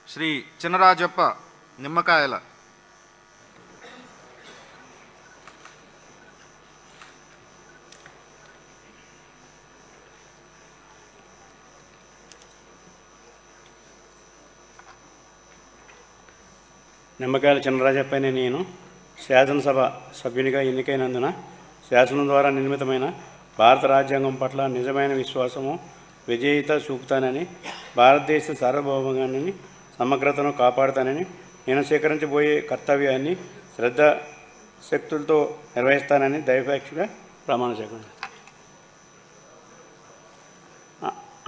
శ్రీ చినరాజప్ప నిమ్మకాయల. నిమ్మకాయల చినరాజప్పనే నేను శాసనసభ సభ్యునిగా ఎన్నికైనందున శాసనం ద్వారా నిర్మితమైన భారత రాజ్యాంగం పట్ల నిజమైన విశ్వాసము, విజేయత చూపుతానని, భారతదేశ సార్వభౌమాన్ని సమగ్రతను కాపాడుతానని, నేను స్వీకరించబోయే కర్తవ్యాన్ని శ్రద్ధాశక్తులతో నిర్వహిస్తానని దైవసాక్షిగా ప్రమాణ చేస్తున్నాను.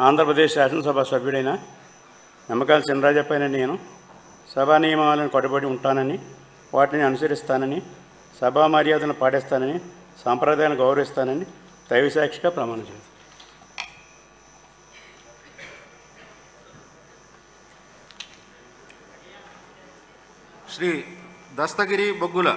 ఆంధ్రప్రదేశ్ శాసనసభ సభ్యుడైన నిమ్మకాయల చినరాజప్పనే నేను సభా నియమాలను కట్టుబడి ఉంటానని, వాటిని అనుసరిస్తానని, సభా మర్యాదలను పాటిస్తానని, సాంప్రదాయాలను గౌరవిస్తానని దైవసాక్షిగా ప్రమాణం చేస్తాను. శ్రీ దస్తగిరి బొగ్గుల.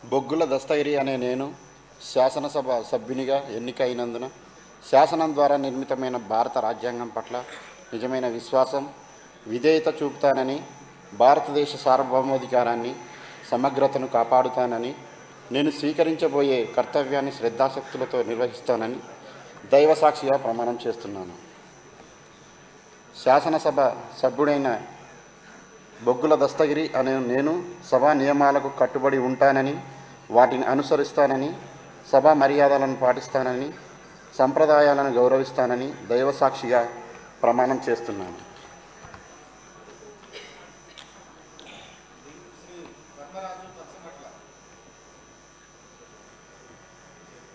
బొగ్గుల దస్తగిరి అనే నేను శాసనసభ సభ్యునిగా ఎన్నికైనందున శాసనం ద్వారా నిర్మితమైన భారత రాజ్యాంగం పట్ల నిజమైన విశ్వాసం, విధేయత చూపుతానని, భారతదేశ సార్వభౌమాధికారాన్ని, సమగ్రతను కాపాడుతానని, నేను స్వీకరించబోయే కర్తవ్యాన్ని శ్రద్ధాశక్తులతో నిర్వహిస్తానని దైవసాక్షిగా ప్రమాణం చేస్తున్నాను. శాసనసభ సభ్యుడైన బొగ్గుల దస్తగిరి అనే నేను సభా నియమాలకు కట్టుబడి ఉంటానని, వాటిని అనుసరిస్తానని, సభా మర్యాదలను పాటిస్తానని, సంప్రదాయాలను గౌరవిస్తానని దైవసాక్షిగా ప్రమాణం చేస్తున్నాను.